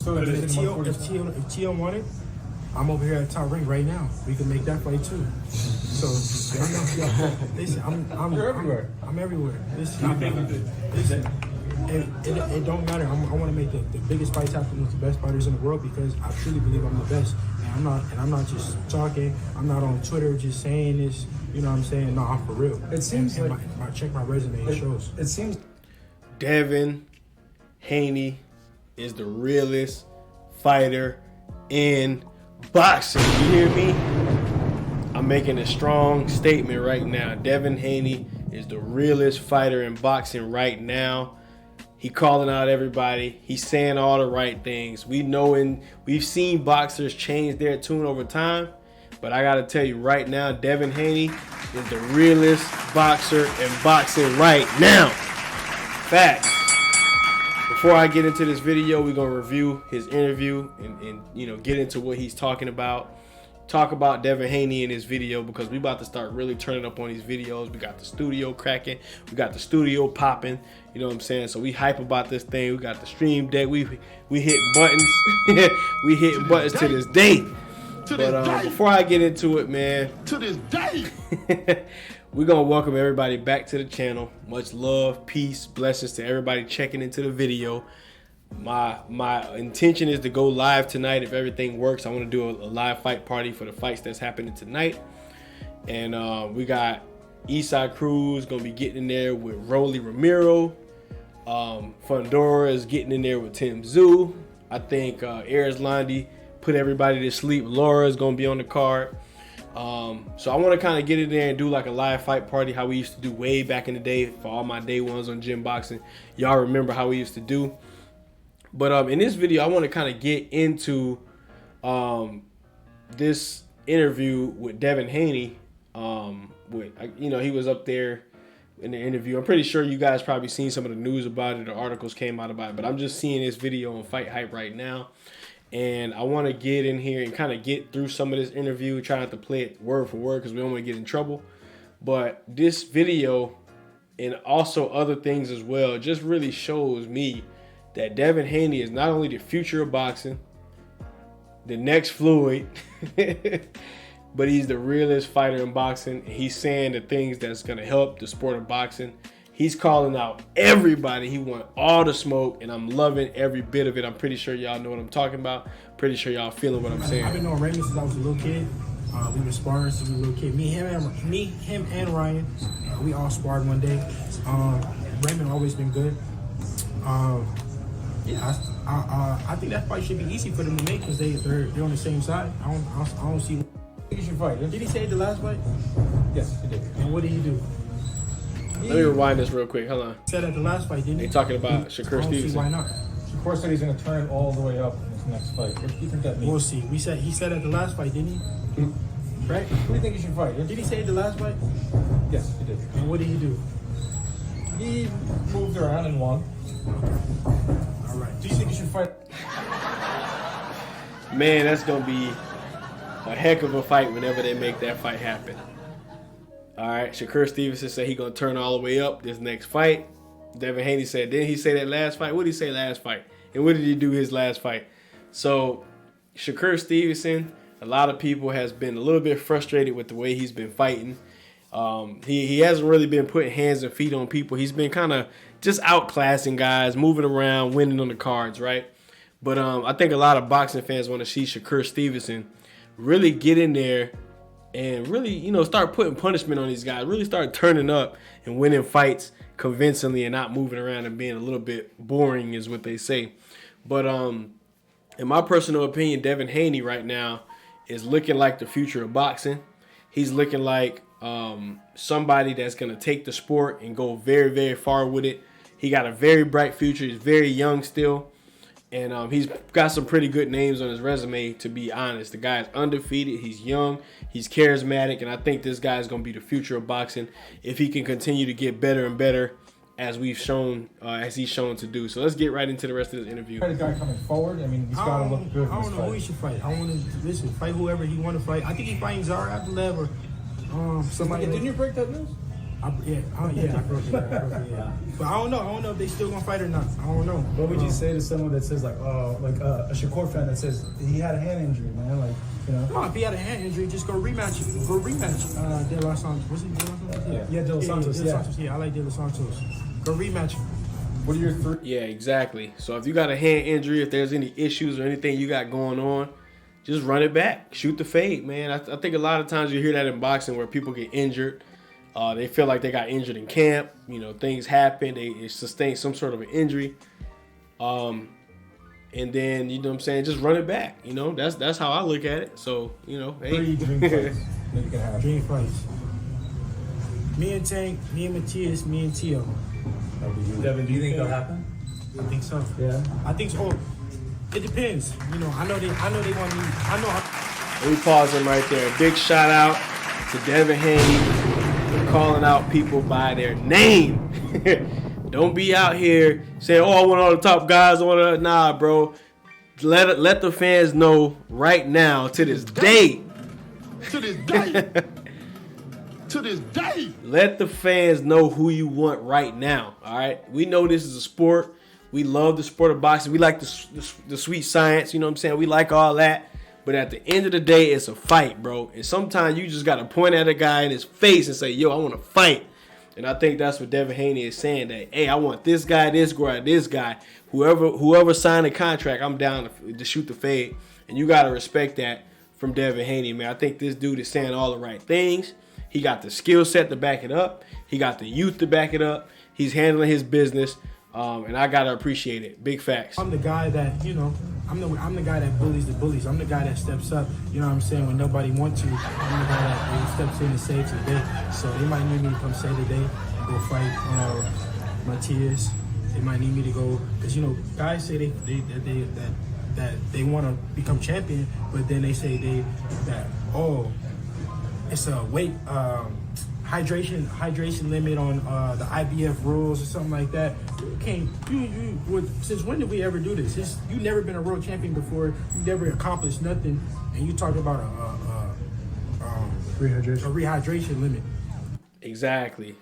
So if Tio wanted, I'm over here at Top Rank right now. We can make that fight too. So listen, You're everywhere. I'm everywhere. Listen, it don't matter. I want to make the biggest fights happen with the best fighters in the world because I truly believe I'm the best. And I'm not just talking. I'm not on Twitter just saying this. You know what I'm saying? No, I'm for real. It seems like check my resume. It shows. It seems Devin Haney is the realest fighter in boxing. You hear me? I'm making a strong statement right now. Devin Haney is the realest fighter in boxing right now. He calling out everybody. He's saying all the right things. We've seen boxers change their tune over time, but I gotta tell you right now, Devin Haney is the realest boxer in boxing right now. Facts. Before I get into this video, we're gonna review his interview and get into what he's talking about. Talk about Devin Haney in this video because we about to start really turning up on these videos. We got the studio cracking, we got the studio popping. You know what I'm saying? So we hype about this thing. We got the stream deck. We hitting buttons. We hitting buttons to this day. But before I get into it, man, to this day, we're gonna welcome everybody back to the channel. Much love, peace, blessings to everybody checking into the video. My intention is to go live tonight if everything works. I want to do a live fight party for the fights that's happening tonight. And we got Eastside Cruz gonna be getting in there with Rolly Ramiro. Fundora is getting in there with Tim Zoo. I think Ayers Landy put everybody to sleep. Laura is gonna be on the card. So I want to kind of get in there and do like a live fight party, how we used to do way back in the day for all my day ones on Gym Boxing. Y'all remember how we used to do. But in this video, I want to kind of get into this interview with Devin Haney. He was up there in the interview. I'm pretty sure you guys probably seen some of the news about it or articles came out about it. But I'm just seeing this video on Fight Hype right now. And I want to get in here and kind of get through some of this interview, try not to play it word for word because we don't want to get in trouble. But this video and also other things as well just really shows me that Devin Haney is not only the future of boxing, the next Floyd, but he's the realest fighter in boxing. He's saying the things that's going to help the sport of boxing. He's calling out everybody. He want all the smoke, and I'm loving every bit of it. I'm pretty sure y'all know what I'm talking about. Pretty sure y'all feeling what I'm saying. I've been knowing Raymond since I was a little kid. We were sparring since we were a little kid. Me, him, and Ryan. We all sparred one day. Raymond always been good. I think that fight should be easy for them to make because they're on the same side. I don't see. I think you should fight. Did he say it the last fight? Yes, he did. And what did he do? Let me rewind this real quick. Hold on. He said at the last fight, didn't he? They talking about Shakur I don't see Stevenson. why not. Shakur said he's going to turn it all the way up in his next fight. What do you think that means? We'll see. He said at the last fight, didn't he? Right? Who do you think you should fight? Did he say it the last fight? Yes, he did. And what did he do? He moved around and won. All right. Do you think you should fight? Man, that's going to be a heck of a fight whenever they make that fight happen. All right, Shakur Stevenson said he's going to turn all the way up this next fight. Devin Haney said, didn't he say that last fight? What did he say last fight? And what did he do his last fight? So, Shakur Stevenson, a lot of people has been a little bit frustrated with the way he's been fighting. He hasn't really been putting hands and feet on people. He's been kind of just outclassing guys, moving around, winning on the cards, right? But I think a lot of boxing fans want to see Shakur Stevenson really get in there and really, start putting punishment on these guys, really start turning up and winning fights convincingly and not moving around and being a little bit boring is what they say. But in my personal opinion, Devin Haney right now is looking like the future of boxing. He's looking like somebody that's going to take the sport and go very, very far with it. He got a very bright future. He's very young still. And he's got some pretty good names on his resume, to be honest. The guy is undefeated. He's young. He's charismatic. And I think this guy is going to be the future of boxing if he can continue to get better and better as we've shown, as he's shown to do. So let's get right into the rest of this interview. The guy coming forward, I mean, he's got to look good. I don't know who he should fight. I want to fight whoever he want to fight. I think he's fighting Zara Abdullayev or somebody. Didn't you break that news? I broke it. Yeah. But I don't know. I don't know if they still gonna fight or not. I don't know. What would you say to someone that says like, oh, like a Shakur fan that says he had a hand injury, man? Like, you know. No, if he had a hand injury, just go rematch it. Go rematch. De Los Santos. Was it De Los Santos? Yeah, De Los Santos. De Los Santos. Yeah, I like De Los Santos. Go rematch him. What are your three? Yeah, exactly. So if you got a hand injury, if there's any issues or anything you got going on, just run it back. Shoot the fade, man. I think a lot of times you hear that in boxing where people get injured. They feel like they got injured in camp. You know, things happen. They sustain some sort of an injury. And then, you know what I'm saying, just run it back. You know, that's how I look at it. So, you know, hey. 3 dream fights that you can have. Dream fights. Me and Tank, me and Matias, me and Tio. Devin, do you think that'll happen? I think so. Yeah. I think so. It depends. You know, I know they want me. I know. We pause him right there. Big shout out to Devin Haney for calling out people by their name. Don't be out here saying, "Oh, I want all the top guys." Nah, bro. Let the fans know right now. To this day. To this day. To this day. Let the fans know who you want right now. All right. We know this is a sport. We love the sport of boxing. We like the sweet science. You know what I'm saying? We like all that. But at the end of the day, it's a fight, bro. And sometimes you just got to point at a guy in his face and say, yo, I want to fight. And I think that's what Devin Haney is saying, that, hey, I want this guy, this guy. Whoever signed the contract, I'm down to shoot the fade. And you got to respect that from Devin Haney, man. I think this dude is saying all the right things. He got the skill set to back it up. He got the youth to back it up. He's handling his business. And I gotta appreciate it. Big facts. I'm the guy that, you know, I'm the guy that bullies the bullies. I'm the guy that steps up, you know what I'm saying, when nobody wants to. I'm the guy that steps in and saves the day. So they might need me to come save the day and go fight Matias. They might need me to go, because, you know, guys say that they want to become champion, but then they say it's a weight hydration limit on the IBF rules or something like that. You can't. Since when did we ever do this? You never been a world champion before. You never accomplished nothing, and you talk about a rehydration limit. Exactly,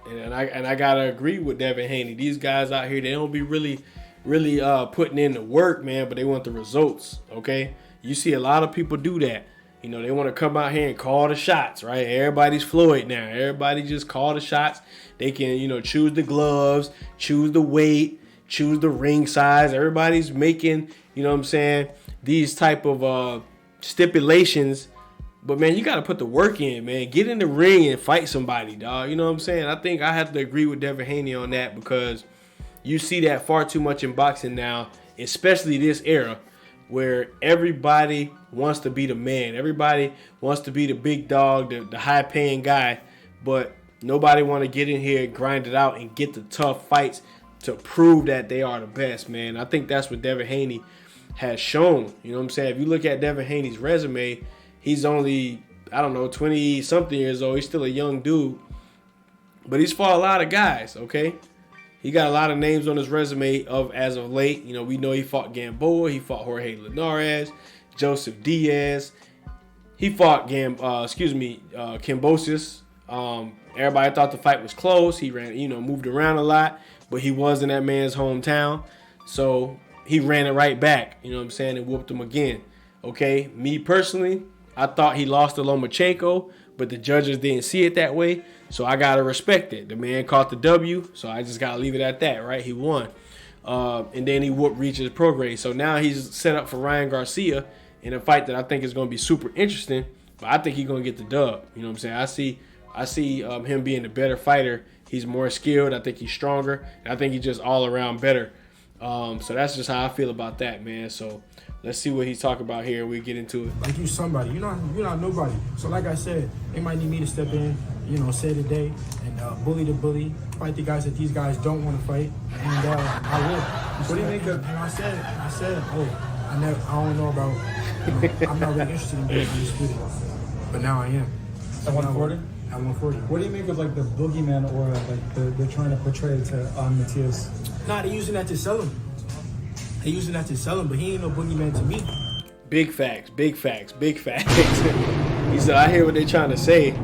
and I gotta agree with Devin Haney. These guys out here, they don't be really putting in the work, man, but they want the results. Okay, you see a lot of people do that. You know, they want to come out here and call the shots, right? Everybody's Floyd now. Everybody just call the shots. They can, you know, choose the gloves, choose the weight, choose the ring size. Everybody's making, you know what I'm saying, these type of stipulations. But, man, you got to put the work in, man. Get in the ring and fight somebody, dog. You know what I'm saying? I think I have to agree with Devin Haney on that, because you see that far too much in boxing now, especially this era, where everybody wants to be the man. Everybody wants to be the big dog, the high-paying guy, but nobody want to get in here, grind it out, and get the tough fights to prove that they are the best, man. I think that's what Devin Haney has shown. You know what I'm saying? If you look at Devin Haney's resume, he's only, 20-something years old. He's still a young dude, but he's fought a lot of guys, okay? He got a lot of names on his resume as of late. You know, we know he fought Gamboa. He fought Jorge Linares, Joseph Diaz. He fought Kambosos. Everybody thought the fight was close. He ran, moved around a lot, but he was in that man's hometown. So he ran it right back, you know what I'm saying, and whooped him again. Okay, me personally, I thought he lost to Lomachenko, but the judges didn't see it that way. So I got to respect it. The man caught the W, so I just got to leave it at that, right? He won. And then he whooped Regis Prograis. So now he's set up for Ryan Garcia in a fight that I think is going to be super interesting. But I think he's going to get the dub. You know what I'm saying? I see him being the better fighter. He's more skilled. I think he's stronger. And I think he's just all around better. So that's just how I feel about that, man. So let's see what he's talking about here. We get into it. Like, you somebody. You're not nobody. So like I said, they might need me to step in, say the day, and bully the bully, fight the guys that these guys don't want to fight, and I will. What do you think of? And I said, I don't know about. I'm not really interested in being undisputed, but now I am. At 140? At 140. What do you make of like the boogeyman aura, like they're trying to portray on Matias? Nah, they're using that to sell him. But he ain't no boogeyman to me. Big facts. He said, I hear what they're trying to say.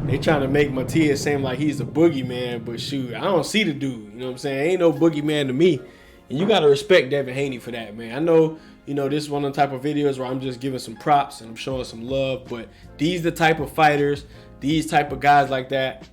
They trying to make Matias seem like he's a boogeyman, but shoot, I don't see the dude. You know what I'm saying? Ain't no boogeyman to me. And you got to respect Devin Haney for that, man. I know, this is one of the type of videos where I'm just giving some props and I'm showing some love, but these the type of fighters, these type of guys like that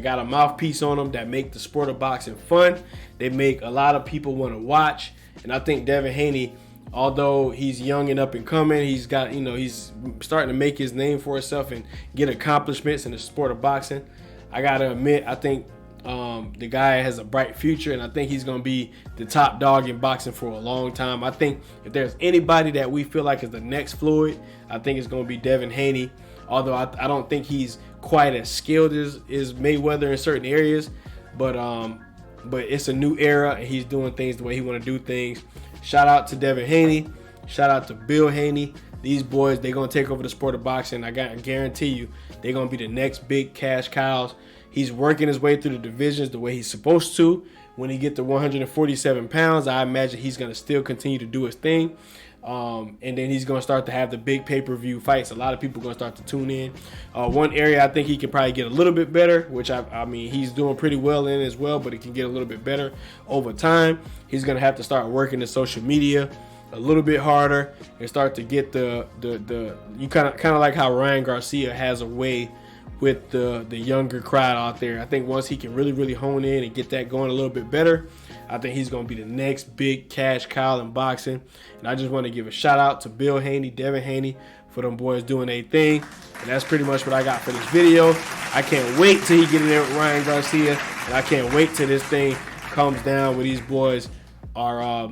got a mouthpiece on them, that make the sport of boxing fun. They make a lot of people want to watch. And I think Devin Haney, although he's young and up and coming, he's got, he's starting to make his name for himself and get accomplishments in the sport of boxing. I got to admit, I think the guy has a bright future, and I think he's going to be the top dog in boxing for a long time. I think if there's anybody that we feel like is the next Floyd, I think it's going to be Devin Haney. Although I don't think he's quite as skilled as Mayweather in certain areas, but it's a new era, and he's doing things the way he want to do things. Shout out to Devin Haney. Shout out to Bill Haney. These boys, they're going to take over the sport of boxing. I guarantee you, they're going to be the next big cash cows. He's working his way through the divisions the way he's supposed to. When he get to 147 pounds, I imagine he's going to still continue to do his thing. And then he's going to start to have the big pay-per-view fights. A lot of people are going to start to tune in. One area I think he can probably get a little bit better, which I mean he's doing pretty well in as well, but he can get a little bit better over time. He's going to have to start working the social media a little bit harder and start to get the you kind of like how Ryan Garcia has a way with the younger crowd out there. I think once he can really hone in and get that going a little bit better, I think he's going to be the next big cash cow in boxing. And I just want to give a shout out to Bill Haney, Devin Haney, for them boys doing their thing. And that's pretty much what I got for this video. I can't wait till he get in there with Ryan Garcia, and I can't wait till this thing comes down where these boys are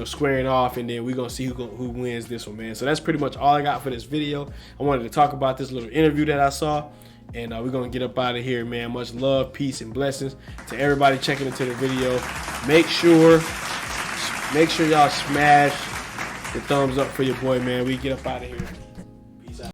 squaring off, and then we're gonna see who wins this one, man. So that's pretty much all I got for this video. I wanted to talk about this little interview that I saw, and we're gonna get up out of here, man. Much love, peace, and blessings to everybody checking into the video. Make sure y'all smash the thumbs up for your boy, man. We get up out of here.